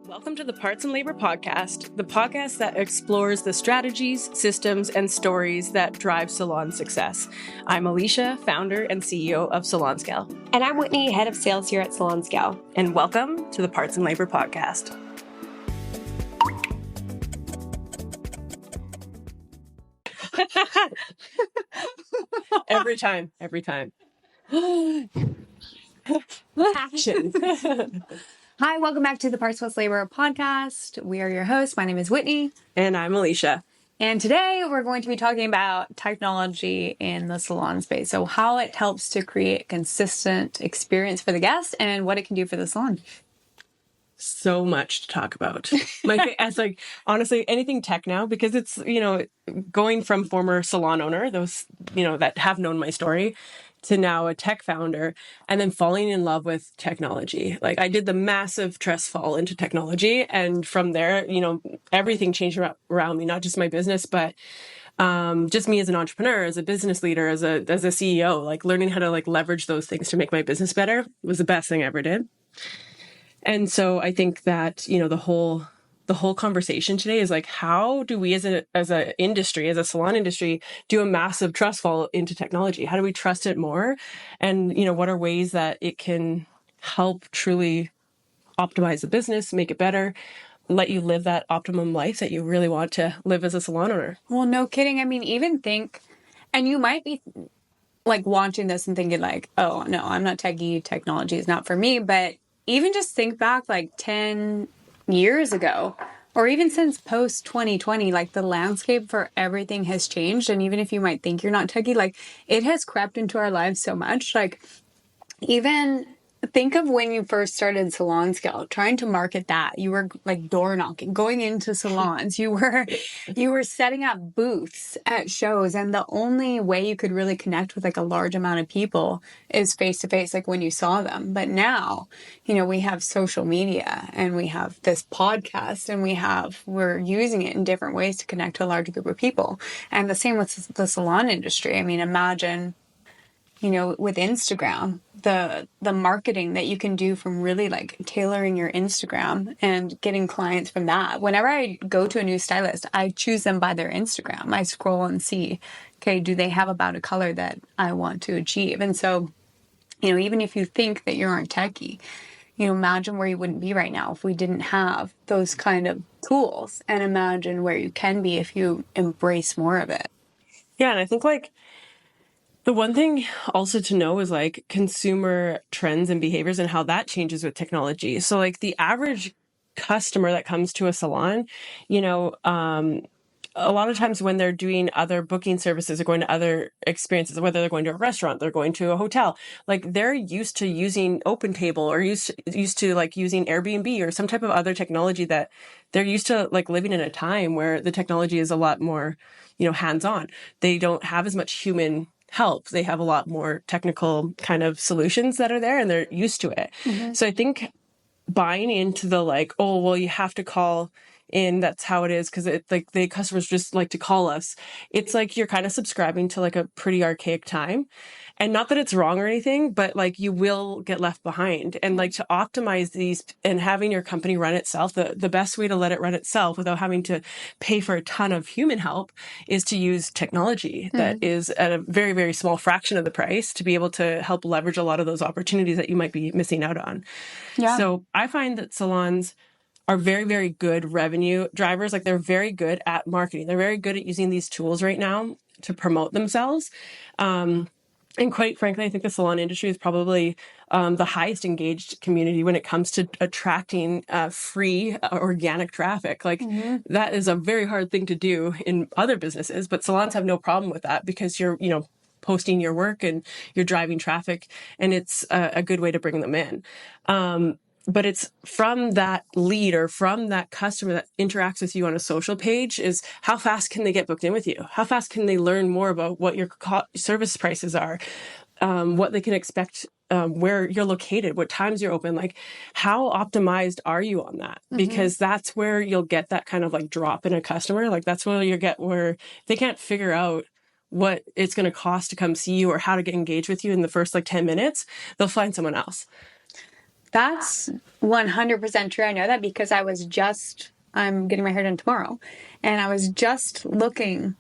Welcome to the Parts and Labor Podcast, the podcast that explores the strategies, systems, and stories that drive salon success. I'm Alicia, founder and CEO of Salons. And I'm Whitney, head of sales here at Salons. And welcome to the Parts and Labor Podcast. Every time. Action. Hi, welcome back to the Parts plus Labor podcast. We are your hosts. My name is Whitney. And I'm Alicia. And today we're going to be talking about technology in the salon space. So how it helps to create consistent experience for the guest and what it can do for the salon. So much to talk about. As honestly, anything tech now, because it's, going from former salon owner, those, that have known my story, to now a tech founder, and then falling in love with technology. Like I did the massive trust fall into technology. And from there, everything changed around me, not just my business, but just me as an entrepreneur, as a business leader, as a CEO, like learning how to leverage those things to make my business better was the best thing I ever did. And so I think that, the whole conversation today is how do we as a industry, as a salon industry, do a massive trust fall into technology? How do we trust it more? And, what are ways that it can help truly optimize the business, make it better, let you live that optimum life that you really want to live as a salon owner? Well, no kidding. I mean, even think, and you might be watching this and thinking oh, no, I'm not techie. Technology is not for me. But even just think back 10 years ago, or even since post 2020, the landscape for everything has changed. And even if you might think you're not techie, it has crept into our lives so much. Even think of when you first started Salon Scale, trying to market that. You were door knocking, going into salons. You were setting up booths at shows, and the only way you could really connect with a large amount of people is face to face, when you saw them. But now, we have social media and we have this podcast and we're using it in different ways to connect to a large group of people. And the same with the salon industry. I mean, imagine, with Instagram, the marketing that you can do from really tailoring your Instagram and getting clients from that. Whenever I go to a new stylist, I choose them by their Instagram. I scroll and see, okay, do they have about a color that I want to achieve? And so, even if you think that you aren't techie, imagine where you wouldn't be right now if we didn't have those kind of tools, and imagine where you can be if you embrace more of it. Yeah. And I think the one thing also to know is consumer trends and behaviors and how that changes with technology. So the average customer that comes to a salon, a lot of times when they're doing other booking services or going to other experiences, whether they're going to a restaurant, they're going to a hotel, they're used to using OpenTable or used to using Airbnb or some type of other technology that they're used to living in a time where the technology is a lot more, hands-on. They don't have as much human help. They have a lot more technical kind of solutions that are there and they're used to it. Mm-hmm. So I think buying into the you have to call in, that's how it is, because it the customers just like to call us. It's you're kind of subscribing to a pretty archaic time. And not that it's wrong or anything, but you will get left behind. And to optimize these and having your company run itself, the best way to let it run itself without having to pay for a ton of human help is to use technology that is at a very, very small fraction of the price to be able to help leverage a lot of those opportunities that you might be missing out on. Yeah. So I find that salons are very, very good revenue drivers. They're very good at marketing. They're very good at using these tools right now to promote themselves. And quite frankly, I think the salon industry is probably the highest engaged community when it comes to attracting free organic traffic. That is a very hard thing to do in other businesses, but salons have no problem with that because you're, posting your work and you're driving traffic, and it's a good way to bring them in. But it's from that lead or from that customer that interacts with you on a social page is how fast can they get booked in with you? How fast can they learn more about what your service prices are, what they can expect, where you're located, what times you're open, how optimized are you on that? Mm-hmm. Because that's where you'll get that kind of drop in a customer. That's where you get where they can't figure out what it's going to cost to come see you or how to get engaged with you in the first 10 minutes. They'll find someone else. That's 100% true. I know that because I'm getting my hair done tomorrow, and I was just looking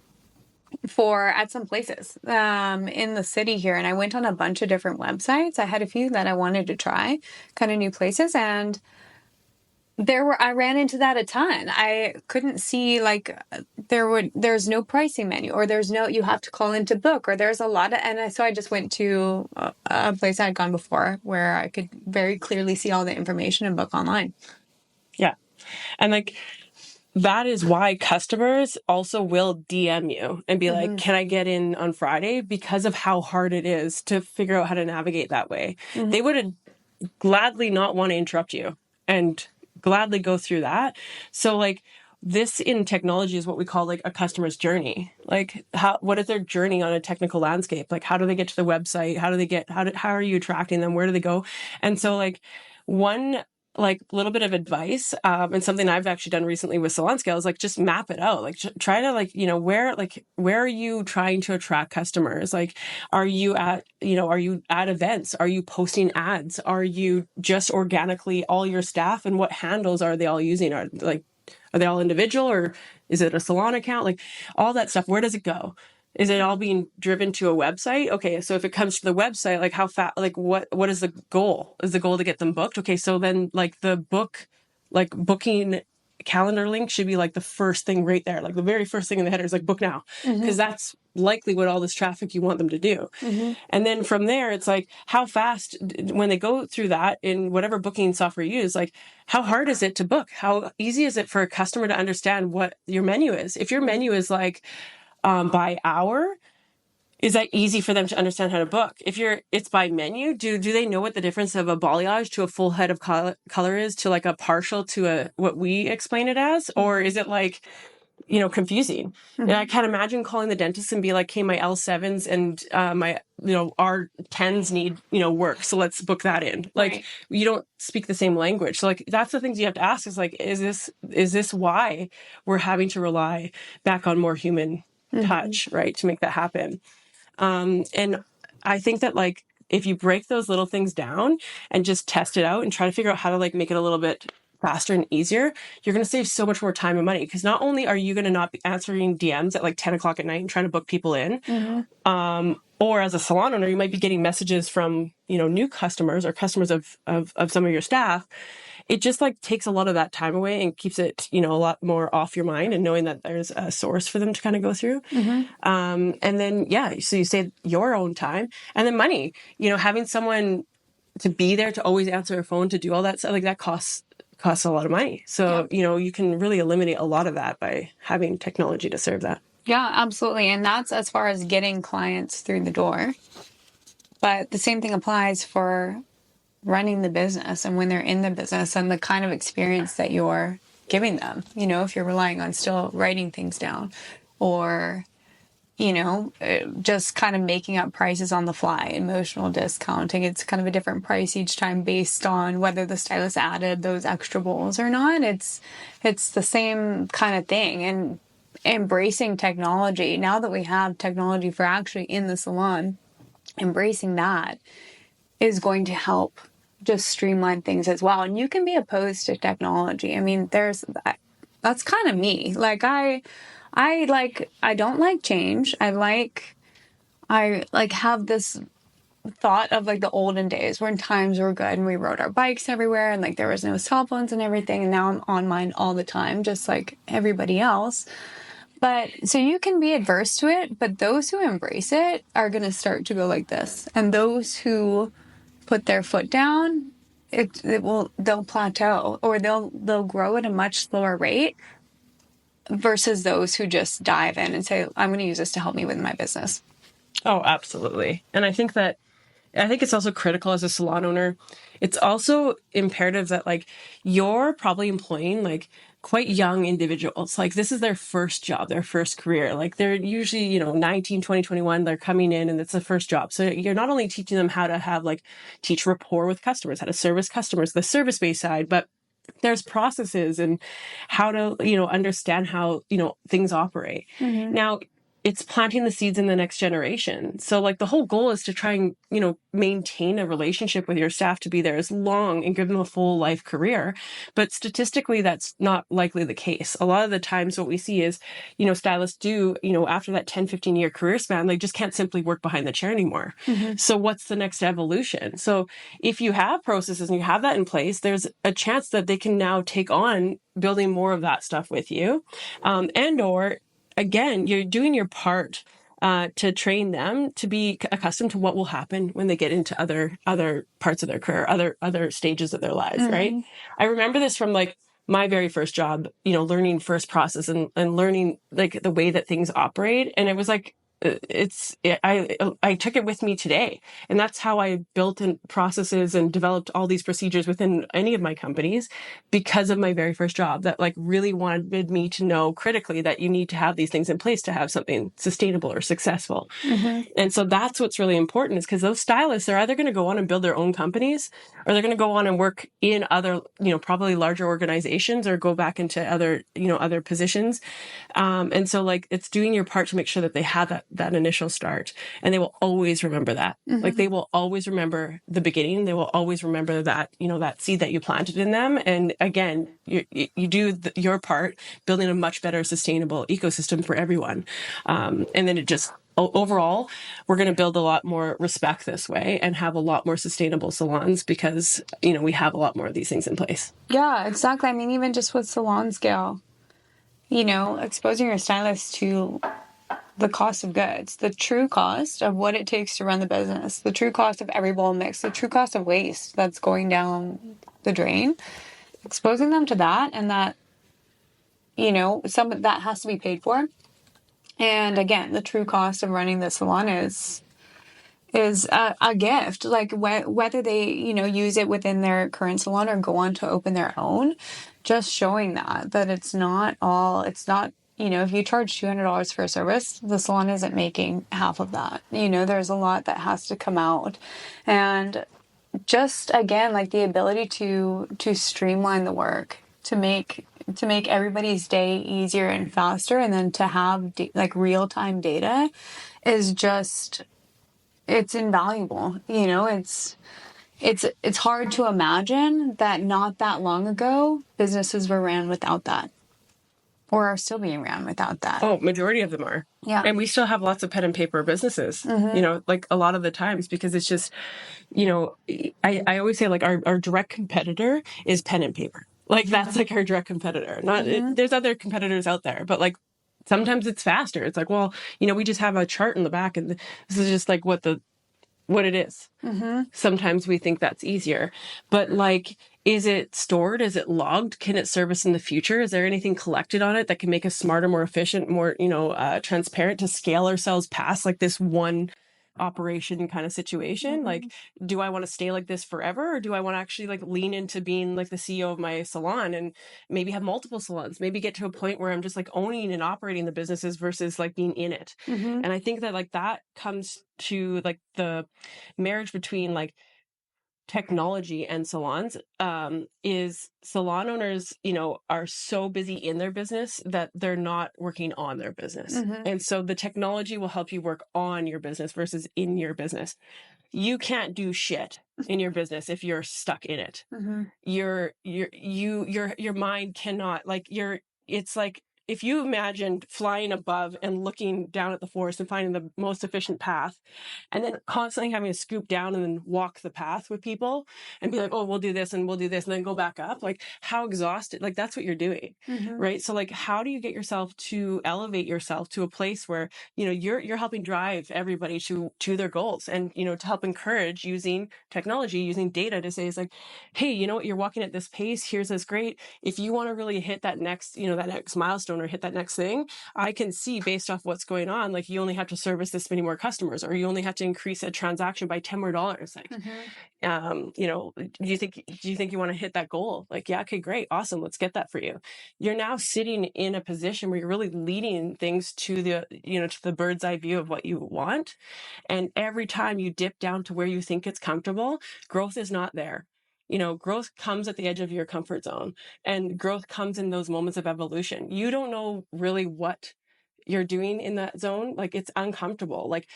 at some places in the city here, and I went on a bunch of different websites. I had a few that I wanted to try, kind of new places, and I ran into that a ton. I couldn't see there's no pricing menu, or you have to call in to book, or there's a lot of, so I just went to a place I had gone before where I could very clearly see all the information and book online. Yeah. And like, that is why customers also will DM you and be like, can I get in on Friday? Because of how hard it is to figure out how to navigate that way. They would gladly not want to interrupt you and gladly go through that. So like, this in technology is what we call like a customer's journey. Like, what is their journey on a technical landscape? Like, how do they get to the website? How are you attracting them? Where do they go? And so like, one like little bit of advice, and something I've actually done recently with Salon Scale is like, just map it out. Like, try to like, where are you trying to attract customers? Like, are you at events? Are you posting ads? Are you just organically all your staff, and what handles are they all using? Are they all individual, or is it a salon account? Like, all that stuff, where does it go? Is it all being driven to a website? Okay, so if it comes to the website, like how fast, like what is the goal? Is the goal to get them booked? Okay, so then like the booking calendar link should be like the first thing right there. Like the very first thing in the header is like book now, because that's likely what all this traffic you want them to do. And then from there, it's like, how fast, when they go through that in whatever booking software you use, like how hard is it to book? How easy is it for a customer to understand what your menu is? If your menu is like, by hour, is that easy for them to understand how to book? If it's by menu, do they know what the difference of a balayage to a full head of color is to like a partial to what we explain it as? Or is it like, confusing? And I can't imagine calling the dentist and be like, hey, my L7s and my, R10s need, work. So let's book that in. Like, Right. You don't speak the same language. So like, that's the things you have to ask is like, is this why we're having to rely back on more human touch, right, to make that happen? And I think that like, if you break those little things down and just test it out and try to figure out how to like make it a little bit faster and easier, you're going to save so much more time and money. Because not only are you going to not be answering DMs at like 10 o'clock at night and trying to book people in, or as a salon owner, you might be getting messages from, new customers or customers of some of your staff. It just like takes a lot of that time away and keeps it, a lot more off your mind, and knowing that there's a source for them to kind of go through. And then, so you save your own time and then money, having someone to be there to always answer their phone, to do all that stuff, like that costs a lot of money. So, you can really eliminate a lot of that by having technology to serve that. Yeah, absolutely. And that's as far as getting clients through the door. But the same thing applies for running the business and when they're in the business and the kind of experience that you're giving them. If you're relying on still writing things down, or, just kind of making up prices on the fly, emotional discounting. It's kind of a different price each time based on whether the stylist added those extra bowls or not. It's the same kind of thing. And embracing technology, now that we have technology for actually in the salon, embracing that is going to help just streamline things as well. And you can be opposed to technology. I mean, that's kind of me. Like I don't like change. I have this thought of like the olden days when times were good and we rode our bikes everywhere and like there was no cell phones and everything. And now I'm on mine all the time, just like everybody else. But so you can be adverse to it, but those who embrace it are going to start to go like this. And those who put their foot down, they'll plateau, or they'll grow at a much slower rate versus those who just dive in and say, I'm going to use this to help me with my business. Oh, absolutely. And I think it's also critical as a salon owner. It's also imperative that like you're probably employing like quite young individuals. Like this is their first job, their first career. Like they're usually, 19, 20, 21, they're coming in and it's the first job. So you're not only teaching them how to teach rapport with customers, how to service customers, the service-based side, but there's processes and how to, understand how, things operate. Now, it's planting the seeds in the next generation. So like the whole goal is to try and, maintain a relationship with your staff to be there as long and give them a full life career. But statistically, that's not likely the case. A lot of the times what we see is, stylists do, after that 10, 15 year career span, they just can't simply work behind the chair anymore. Mm-hmm. So what's the next evolution? So if you have processes and you have that in place, there's a chance that they can now take on building more of that stuff with you. And or again, you're doing your part to train them to be accustomed to what will happen when they get into other parts of their career, other stages of their lives, right? I remember this from like my very first job, learning first process and learning like the way that things operate. And it was like, I took it with me today. And that's how I built in processes and developed all these procedures within any of my companies because of my very first job that like really wanted me to know critically that you need to have these things in place to have something sustainable or successful. And so that's what's really important is because those stylists are either going to go on and build their own companies or they're going to go on and work in other, probably larger organizations or go back into other positions. And so like it's doing your part to make sure that they have that initial start and they will always remember that. Like they will always remember the beginning. They will always remember that, that seed that you planted in them. And again, you do your part building a much better sustainable ecosystem for everyone. And then it just overall, we're going to build a lot more respect this way and have a lot more sustainable salons because, we have a lot more of these things in place. Yeah, exactly. I mean, even just with salon scale, exposing your stylist to the cost of goods, the true cost of what it takes to run the business, the true cost of every bowl mix, the true cost of waste that's going down the drain, exposing them to that and that, some of that has to be paid for. And again, the true cost of running the salon is a gift. Like whether they, use it within their current salon or go on to open their own, just showing that it's not, if you charge $200 for a service, the salon isn't making half of that. There's a lot that has to come out. And just again, like the ability to streamline the work, to make everybody's day easier and faster, and then to have like real-time data is just, it's invaluable. It's hard to imagine that not that long ago businesses were ran without that or are still being ran without that. Oh, majority of them are. Yeah. And we still have lots of pen and paper businesses, like a lot of the times because it's just, I always say like our direct competitor is pen and paper. Like that's like our direct competitor. There's other competitors out there, but like sometimes it's faster. It's like, well, we just have a chart in the back and this is just like what it is. Sometimes we think that's easier, but like, is it stored? Is it logged? Can it service in the future? Is there anything collected on it that can make us smarter, more efficient, more, transparent to scale ourselves past like this one operation kind of situation? Like, do I want to stay like this forever? Or do I want to actually like lean into being like the CEO of my salon and maybe have multiple salons, maybe get to a point where I'm just like owning and operating the businesses versus like being in it. And I think that like that comes to like the marriage between like technology and salons is salon owners are so busy in their business that they're not working on their business. And so the technology will help you work on your business versus in your business. You can't do shit in your business if you're stuck in it. Your mind cannot it's like if you imagined flying above and looking down at the forest and finding the most efficient path and then constantly having to scoop down and then walk the path with people and be like, oh, we'll do this and we'll do this and then go back up. Like how exhausted, like that's what you're doing. Right. So like, how do you get yourself to elevate yourself to a place where, you're helping drive everybody to their goals and, to help encourage using technology, using data to say, it's like, hey, you know what, you're walking at this pace. Here's this great. If you want to really hit that next, that next milestone or hit that next thing, I can see based off what's going on, like you only have to service this many more customers, or you only have to increase a transaction by $10 more. Like, do you think you want to hit that goal? Like, yeah, okay, great. Awesome. Let's get that for you. You're now sitting in a position where you're really leading things to the bird's eye view of what you want. And every time you dip down to where you think it's comfortable, growth is not there. Growth comes at the edge of your comfort zone and growth comes in those moments of evolution. You don't know really what you're doing in that zone, like it's uncomfortable. Like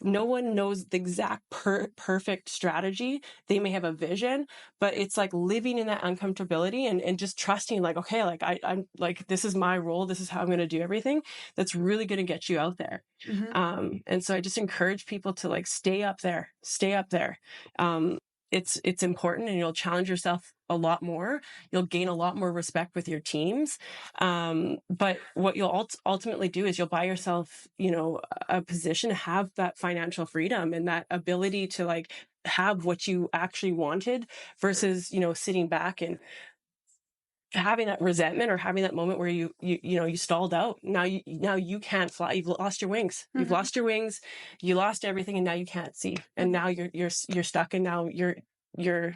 no one knows the exact perfect strategy. They may have a vision, but it's like living in that uncomfortability and just trusting like, okay, like I'm like, this is my role. This is how I'm going to do everything. That's really going to get you out there. And so I just encourage people to like, stay up there. It's important, and you'll challenge yourself a lot more. You'll gain a lot more respect with your teams. But what you'll ultimately do is you'll buy yourself, a position to have that financial freedom and that ability to like have what you actually wanted versus, sitting back and having that resentment or having that moment where you stalled out. Now you can't fly. You've lost your wings. You've lost your wings. You lost everything, and now you can't see. And now you're stuck, and now you're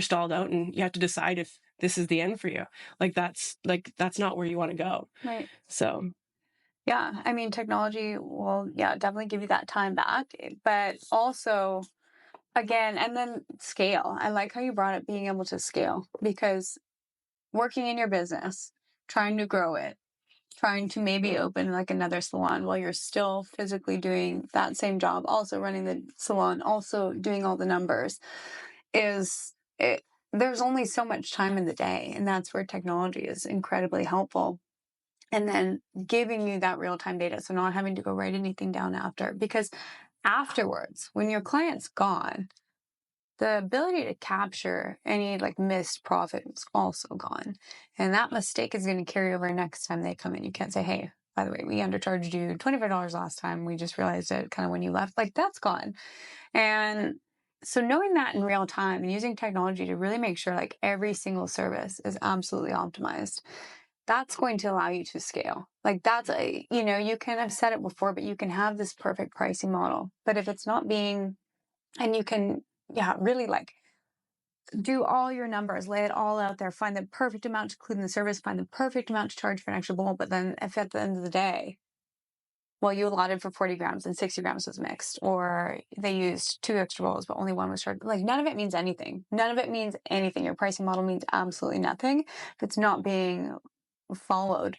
stalled out, and you have to decide if this is the end for you. That's not where you want to go. Right. So. Yeah. I mean, technology will, definitely give you that time back, but also again, and then scale. I like how you brought up being able to scale, because working in your business, trying to grow it, trying to maybe open like another salon while you're still physically doing that same job, also running the salon, also doing all the numbers, there's only so much time in the day. And that's where technology is incredibly helpful. And then giving you that real-time data. So not having to go write anything down after, because afterwards, when your client's gone, the ability to capture any like missed profit is also gone. And that mistake is going to carry over next time they come in. You can't say, hey, by the way, we undercharged you $25 last time. We just realized it kind of when you left. Like, that's gone. And so knowing that in real time and using technology to really make sure like every single service is absolutely optimized, that's going to allow you to scale. Like that's you can have said it before, but you can have this perfect pricing model. But if it's not being, and you can, really like do all your numbers, lay it all out there, find the perfect amount to include in the service, find the perfect amount to charge for an extra bowl. But then if at the end of the day, well, you allotted for 40 grams and 60 grams was mixed, or they used 2 extra bowls, but only 1 was charged. Like none of it means anything. None of it means anything. Your pricing model means absolutely nothing if it's not being followed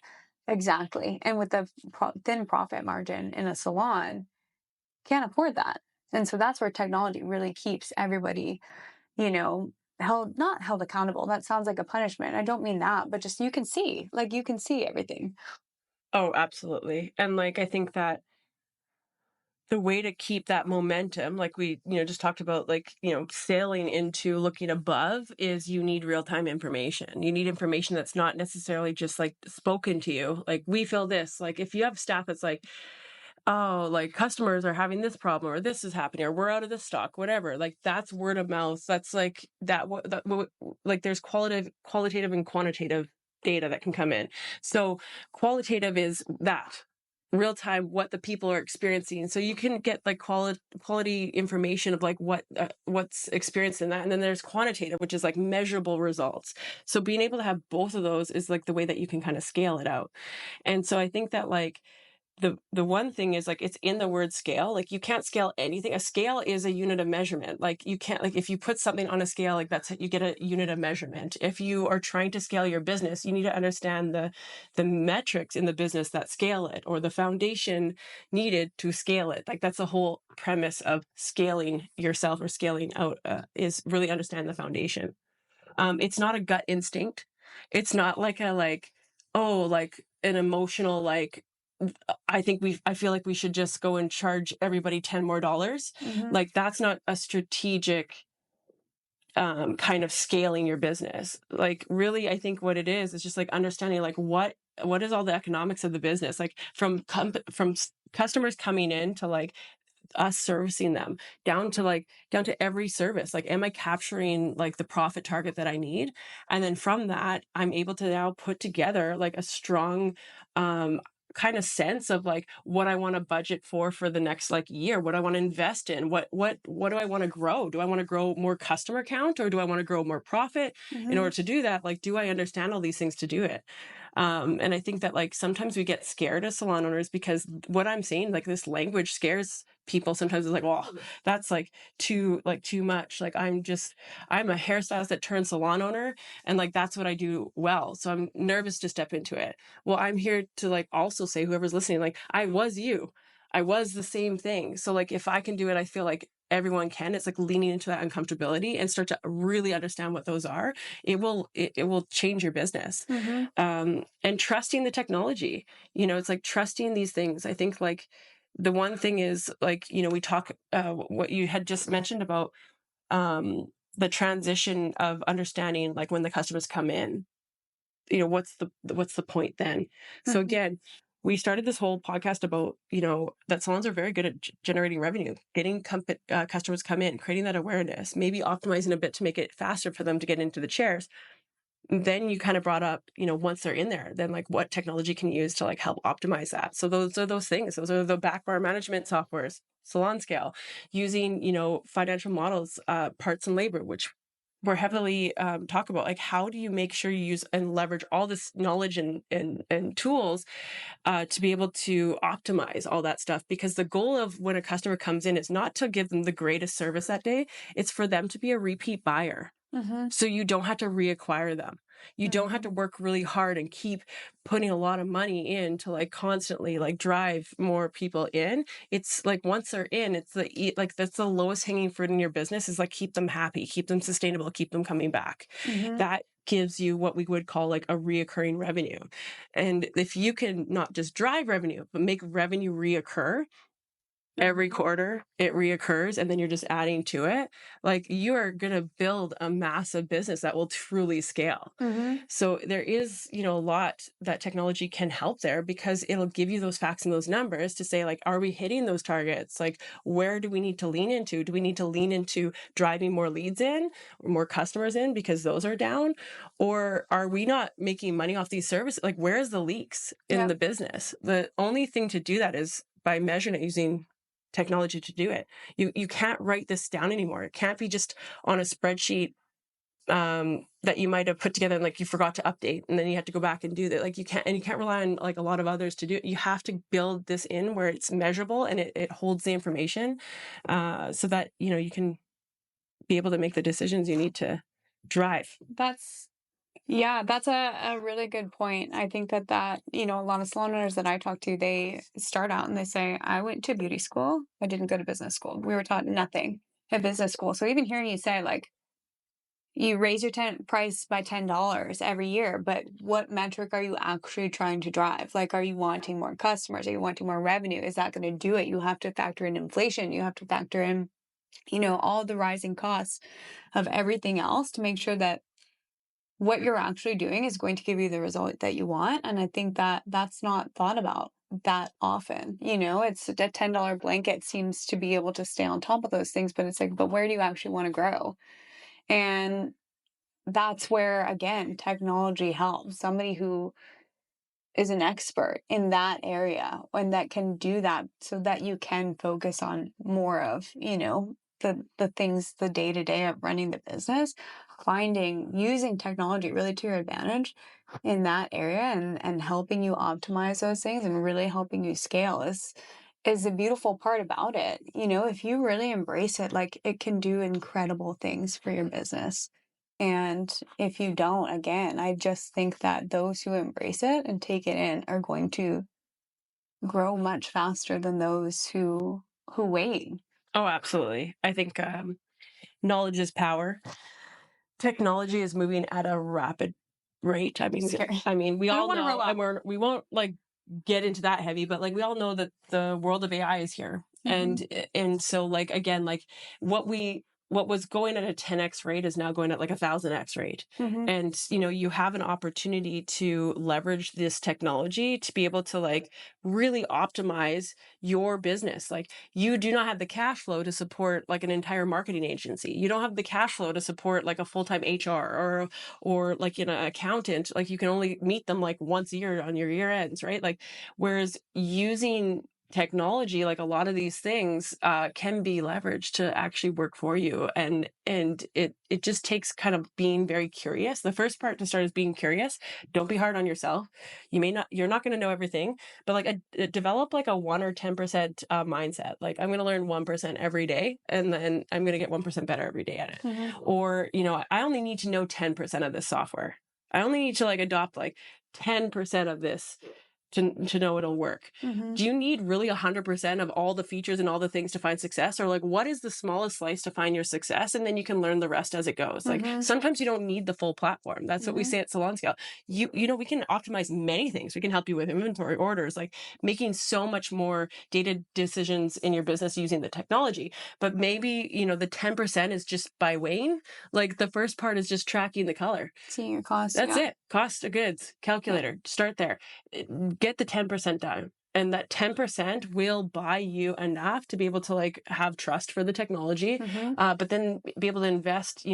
exactly. And with the thin profit margin in a salon, can't afford that. And so that's where technology really keeps everybody, not held accountable. That sounds like a punishment. I don't mean that, but just you can see everything. Oh, absolutely. And I think that the way to keep that momentum, like we, just talked about, sailing into looking above, is you need real-time information. You need information that's not necessarily just spoken to you. Like, we feel this, if you have staff that's oh, customers are having this problem, or this is happening, or we're out of the stock, whatever. That's word of mouth. That's there's qualitative and quantitative data that can come in. So qualitative is that real time, what the people are experiencing. So you can get quality information of what's experienced in that. And then there's quantitative, which is measurable results. So being able to have both of those is the way that you can kind of scale it out. And so I think that the one thing is it's in the word scale. You can't scale anything. A scale is a unit of measurement. You can't, if you put something on a scale, that's you get a unit of measurement. If you are trying to scale your business, you need to understand the metrics in the business that scale it, or the foundation needed to scale it. That's the whole premise of scaling yourself or scaling out, is really understand the foundation. It's not a gut instinct. It's not an emotional, I feel like we should just go and charge everybody $10 more. Mm-hmm. That's not a strategic kind of scaling your business. Really, I think what it is just understanding what is all the economics of the business, from customers coming in to us servicing them down to every service. Am I capturing the profit target that I need? And then from that, I'm able to now put together a strong kind of sense of what I want to budget for the next year, what I want to invest in, what do I want to grow? Do I want to grow more customer count, or do I want to grow more profit? Mm-hmm. In order to do that, do I understand all these things to do it? And I think that like sometimes we get scared as salon owners because what I'm saying, like this language scares people. Sometimes it's like, well, that's like too much. Like I'm a hairstylist that turned salon owner, and like that's what I do well. So I'm nervous to step into it. Well, I'm here to like also say, whoever's listening, like I was you. I was the same thing. So like if I can do it, I feel like everyone can. It's like leaning into that uncomfortability and start to really understand what those are. It will change your business. And trusting the technology, it's like trusting these things. I think like the one thing is like, we talk, what you had just mentioned about, the transition of understanding, like when the customers come in, what's the point then? So again, we started this whole podcast about, that salons are very good at generating revenue, getting customers come in, creating that awareness, maybe optimizing a bit to make it faster for them to get into the chairs. Then you kind of brought up, once they're in there, then like what technology can you use to like help optimize that? So those are those things. Those are the back bar management softwares, Salon Scale, using, financial models, parts and labor, which we're heavily talk about. Like, how do you make sure you use and leverage all this knowledge and tools to be able to optimize all that stuff? Because the goal of when a customer comes in is not to give them the greatest service that day. It's for them to be a repeat buyer. So you don't have to reacquire them. You don't have to work really hard and keep putting a lot of money in to like constantly like drive more people in. It's like once they're in, it's that's the lowest hanging fruit in your business is like keep them happy, keep them sustainable, keep them coming back. That gives you what we would call like a reoccurring revenue. And if you can not just drive revenue, but make revenue reoccur, every quarter it reoccurs and then you're just adding to it, like you are going to build a massive business that will truly scale. So there is, a lot that technology can help there because it'll give you those facts and those numbers to say like, are we hitting those targets? Like, where do we need to lean into? Do we need to lean into driving more leads in or more customers in because those are down? Or are we not making money off these services? Like, where's the leaks in the business? The only thing to do that is by measuring it using technology to do it. You can't write this down anymore. It can't be just on a spreadsheet that you might have put together and like you forgot to update and then you have to go back and do that. Like you can't rely on like a lot of others to do it. You have to build this in where it's measurable and it holds the information so that you can be able to make the decisions you need to drive. That's a really good point. I think that, a lot of salon owners that I talk to, they start out and they say, I went to beauty school. I didn't go to business school. We were taught nothing at business school. So even hearing you say like, you raise your price by $10 every year, but what metric are you actually trying to drive? Like, are you wanting more customers? Are you wanting more revenue? Is that going to do it? You have to factor in inflation. You have to factor in, all the rising costs of everything else to make sure that what you're actually doing is going to give you the result that you want. And I think that that's not thought about that often. It's a $10 blanket seems to be able to stay on top of those things, but it's like, but where do you actually want to grow? And that's where, again, technology helps. Somebody who is an expert in that area and that can do that so that you can focus on more of, the things, the day-to-day of running the business, using technology really to your advantage in that area and helping you optimize those things and really helping you scale is a beautiful part about it. If you really embrace it, like it can do incredible things for your business. And if you don't, again, I just think that those who embrace it and take it in are going to grow much faster than those who wait. Oh, absolutely. I think knowledge is power. Technology is moving at a rapid rate. We all know, we won't like get into that heavy, but like we all know that the world of AI is here. And so like again, like what was going at a 10x rate is now going at like 1,000x rate. And you have an opportunity to leverage this technology to be able to like really optimize your business. Like you do not have the cash flow to support like an entire marketing agency. You don't have the cash flow to support like a full-time HR or like an accountant. Like you can only meet them like once a year on your year ends, right? Like whereas using technology, like a lot of these things, can be leveraged to actually work for you. And it just takes kind of being very curious. The first part to start is being curious. Don't be hard on yourself. You're not going to know everything, but like develop like a 1 or 10% mindset. Like, I'm going to learn 1% every day, and then I'm going to get 1% better every day at it. Mm-hmm. Or, I only need to know 10% of this software. I only need to like adopt like 10% of this to know it'll work. Mm-hmm. Do you need really 100% of all the features and all the things to find success? Or like, what is the smallest slice to find your success? And then you can learn the rest as it goes. Like, sometimes you don't need the full platform. That's what we say at Salon Scale. We can optimize many things. We can help you with inventory, orders, like making so much more data decisions in your business using the technology. But maybe, the 10% is just by weighing. Like, the first part is just tracking the color. Seeing your cost. That's it. Cost of goods calculator. Start there. Get the 10% done. And that 10% will buy you enough to be able to like have trust for the technology, but then be able to invest,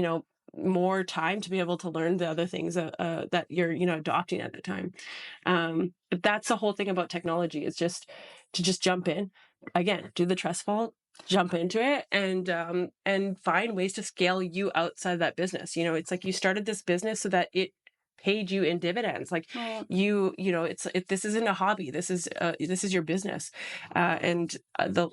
more time to be able to learn the other things that you're, adopting at the time. But that's the whole thing about technology, is just to just jump in. Again, do the trust fall, jump into it, and find ways to scale you outside that business. It's like you started this business so that it paid you in dividends. Like, this isn't a hobby. This is your business. The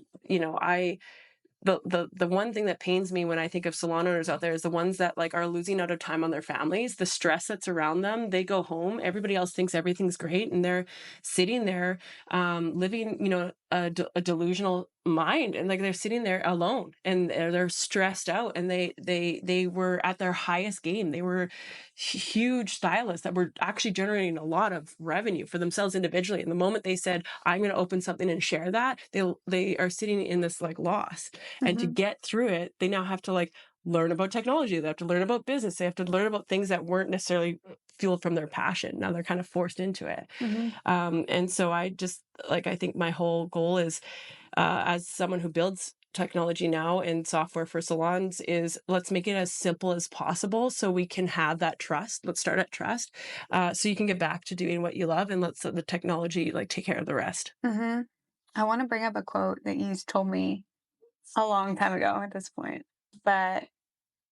one thing that pains me when I think of salon owners out there is the ones that like are losing out of time on their families, the stress that's around them. They go home, everybody else thinks everything's great, and they're sitting there, living, a delusional mind, and like they're sitting there alone, and they're stressed out, and they were at their highest game. They were huge stylists that were actually generating a lot of revenue for themselves individually, and the moment they said, I'm going to open something and share that, they are sitting in this like loss. And to get through it, they now have to like learn about technology. They have to learn about business. They have to learn about things that weren't necessarily fueled from their passion. Now they're kind of forced into it. And so I think my whole goal is, as someone who builds technology now and software for salons, is let's make it as simple as possible so we can have that trust. Let's start at trust, so you can get back to doing what you love, and let's let the technology like take care of the rest. I want to bring up a quote that you told me a long time ago at this point, but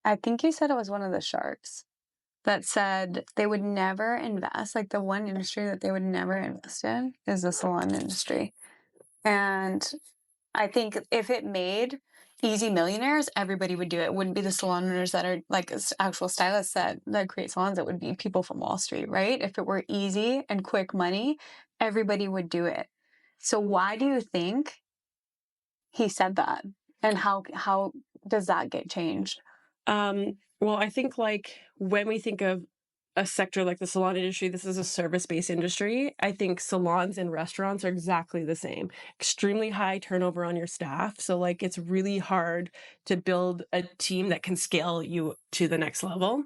I think you said it was one of the sharks that said they would never invest, like the one industry that they would never invest in is the salon industry. And I think if it made easy millionaires, everybody would do it. It wouldn't be the salon owners that are like actual stylists that create salons. It would be people from Wall Street, right? If it were easy and quick money, everybody would do it. So why do you think he said that? And how does that get changed? Well, I think like when we think of a sector like the salon industry, this is a service-based industry. I think salons and restaurants are exactly the same. Extremely high turnover on your staff. So like it's really hard to build a team that can scale you to the next level.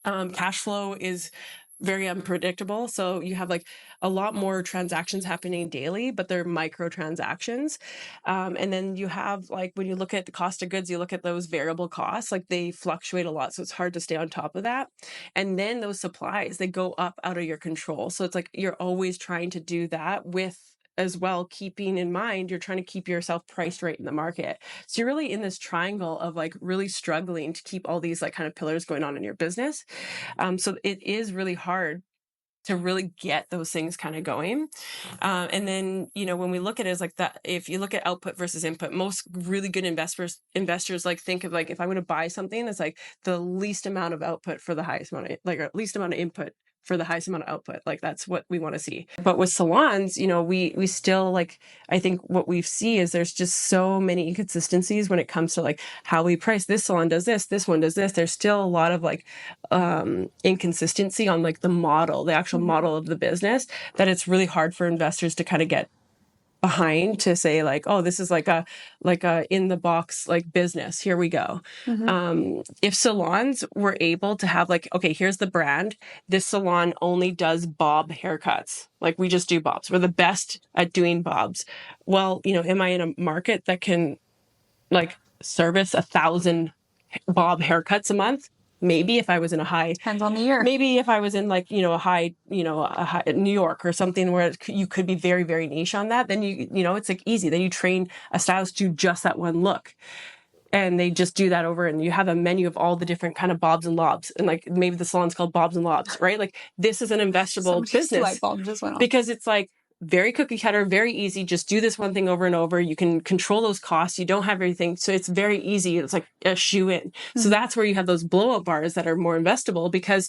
Cash flow is very unpredictable. So you have like a lot more transactions happening daily, but they're micro transactions. And then you have like, when you look at the cost of goods, you look at those variable costs, like they fluctuate a lot. So it's hard to stay on top of that. And then those supplies, they go up out of your control. So it's like, you're always trying to do that with, as well, keeping in mind, you're trying to keep yourself priced right in the market. So you're really in this triangle of like really struggling to keep all these like kind of pillars going on in your business. So it is really hard to really get those things kind of going. And then, when we look at it as like that, if you look at output versus input, most really good investors like think of like, if I'm going to buy something, it's like the least amount of output for the highest amount of, like, or least amount of input for the highest amount of output. Like that's what we want to see. But with salons, we still like, I think what we see is there's just so many inconsistencies when it comes to like how we price. This salon does this one does this. There's still a lot of like inconsistency on like the model, the actual model of the business, that it's really hard for investors to kind of get behind, to say like, oh, this is like a in the box like business, here we go. If salons were able to have like, okay, here's the brand, this salon only does bob haircuts, like we just do bobs, we're the best at doing bobs. Well, am I in a market that can like service 1,000 bob haircuts a month? Maybe if I was in a high, depends on the year. Maybe if I was in like, a high, New York or something where you could be very, very niche on that, then it's like easy. Then you train a stylist to do just that one look. And they just do that over, and you have a menu of all the different kind of bobs and lobs. And like maybe the salon's called Bobs and Lobs, right? Like this is an investable business light bulb just went off. because it's like very cookie cutter, very easy. Just do this one thing over and over. You can control those costs. You don't have everything. So it's very easy. It's like a shoe in. So that's where you have those blow up bars that are more investable because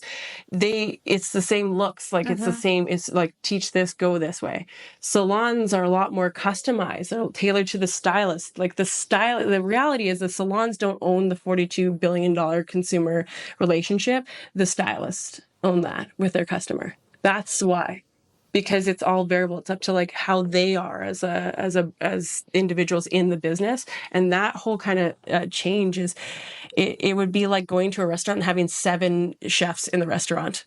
it's the same looks. Like it's the same. It's like teach this, go this way. Salons are a lot more customized. They're tailored to the stylist. Like the reality is the salons don't own the $42 billion consumer relationship. The stylists own that with their customer. That's why. Because it's all variable. It's up to like how they are as individuals in the business. And that whole kind of change is, it would be like going to a restaurant and having 7 chefs in the restaurant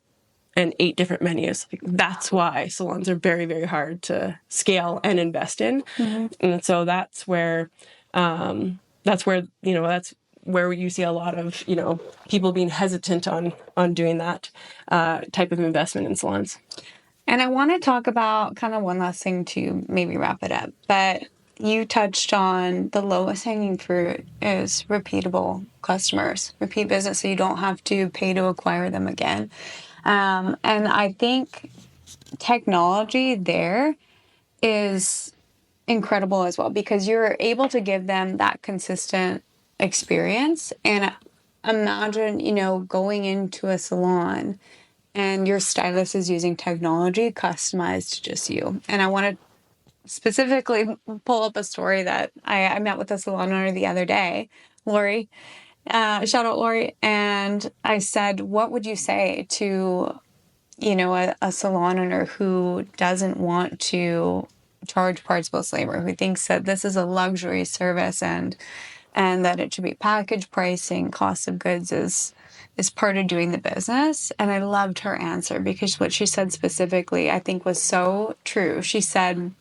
and 8 different menus. Like, that's why salons are very, very hard to scale and invest in. And so that's where you see a lot of, people being hesitant on doing that type of investment in salons. And I want to talk about kind of one last thing to maybe wrap it up. But you touched on the lowest hanging fruit is repeatable customers, repeat business, so you don't have to pay to acquire them again. And I think technology there is incredible as well because you're able to give them that consistent experience. And imagine, going into a salon and your stylist is using technology customized to just you. And I want to specifically pull up a story that I met with a salon owner the other day, Lori. Shout out Lori. And I said, what would you say to, a salon owner who doesn't want to charge parts plus labor, who thinks that this is a luxury service and that it should be package pricing, cost of goods is part of doing the business. And I loved her answer because what she said specifically, I think was so true. She said,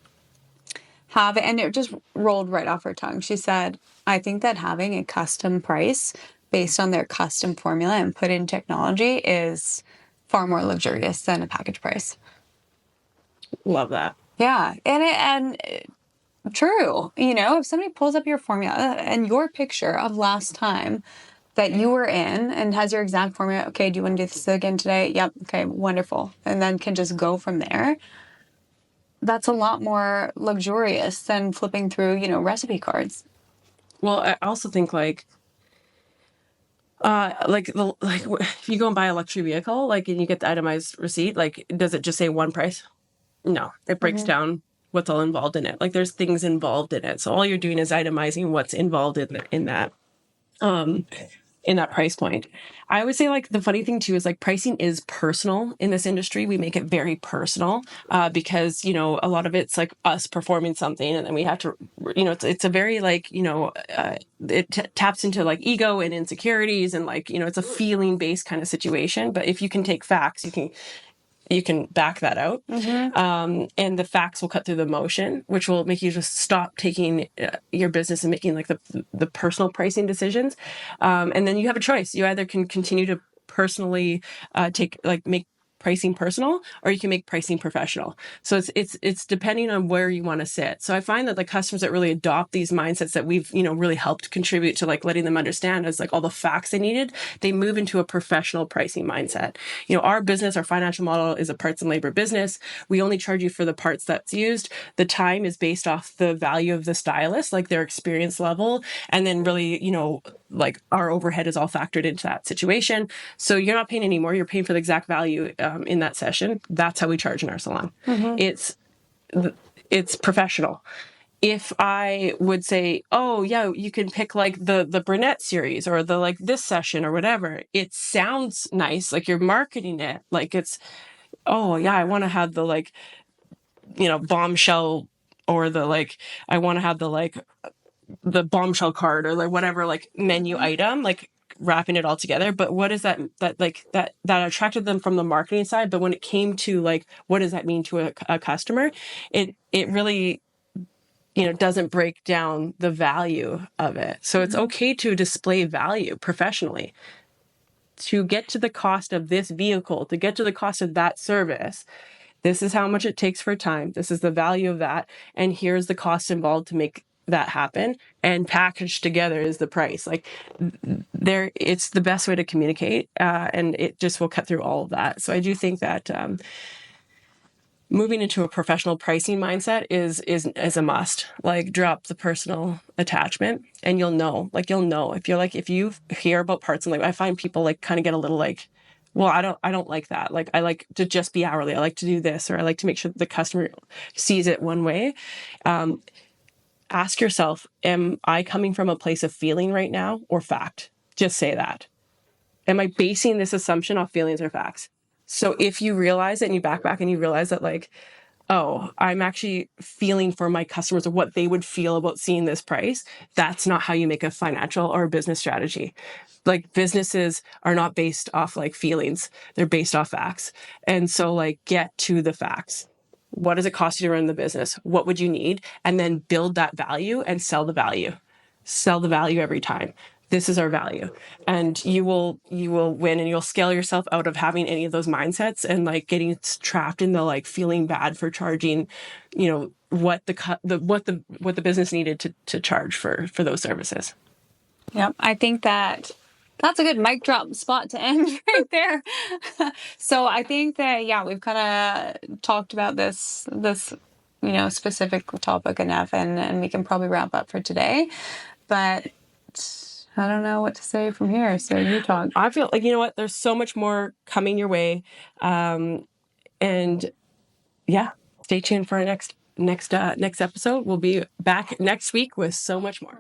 and it just rolled right off her tongue. She said, I think that having a custom price based on their custom formula and put in technology is far more luxurious than a package price. Love that. Yeah. And true. If somebody pulls up your formula and your picture of last time that you were in and has your exact formula. Okay, do you want to do this again today? Yep. Okay, wonderful. And then can just go from there. That's a lot more luxurious than flipping through, recipe cards. Well, I also think if you go and buy a luxury vehicle, and you get the itemized receipt, does it just say one price? No, it breaks down what's all involved in it. There's things involved in it. So all you're doing is itemizing what's involved in that. In that price point. I would say the funny thing too is pricing is personal in this industry. We make it very personal because, a lot of it's us performing something and then we have to, it's a very it taps into ego and insecurities and it's a feeling based kind of situation. But if you can take facts, you can back that out. And the facts will cut through the emotion, which will make you just stop taking your business and making the personal pricing decisions. And then you have a choice. You either can continue to personally make pricing personal, or you can make pricing professional. So it's depending on where you want to sit. So I find that the customers that really adopt these mindsets that we've, really helped contribute to letting them understand as all the facts they needed, they move into a professional pricing mindset. Our business, our financial model is a parts and labor business. We only charge you for the parts that's used. The time is based off the value of the stylist, their experience level. And then really, our overhead is all factored into that situation. So you're not paying any more. You're paying for the exact value in that session. That's how we charge in our salon. It's professional. If I would say, oh yeah, you can pick the brunette series or the this session or whatever, it sounds nice. You're marketing it. It's, oh yeah, I want to have the bombshell or I want to have the bombshell card or whatever menu item, wrapping it all together. But what is that attracted them from the marketing side? But when it came to what does that mean to a customer, it really, doesn't break down the value of it. So it's okay to display value professionally. to get to the cost of this vehicle, to get to the cost of that service, this is how much it takes for time. This is the value of that. And here's the cost involved to make that happen. And packaged together is the price. Like it's the best way to communicate. And it just will cut through all of that. So I do think that, moving into a professional pricing mindset is a must. Like, drop the personal attachment, and you'll know if you hear about parts, and like I find people like kind of get a little like, well, I don't like that. Like, I like to just be hourly. I like to do this, or I like to make sure that the customer sees it one way. Ask yourself, am I coming from a place of feeling right now or fact? Just say that. Am I basing this assumption off feelings or facts? So if you realize it and you back and you realize that like, oh, I'm actually feeling for my customers or what they would feel about seeing this price, that's not how you make a financial or a business strategy. Like, businesses are not based off like feelings. They're based off facts. And so like, get to the facts. What does it cost you to run the business? What would you need? And then build that value and sell the value. Sell the value every time. This is our value. And you will win, and you'll scale yourself out of having any of those mindsets and like getting trapped in the like feeling bad for charging, what the business needed to charge for those services. Yep. I think that's a good mic drop spot to end right there. So I think that, yeah, we've kind of talked about this, specific topic enough, and we can probably wrap up for today, but I don't know what to say from here. So you talk. I feel like, there's so much more coming your way. And yeah, stay tuned for our next episode. We'll be back next week with so much more.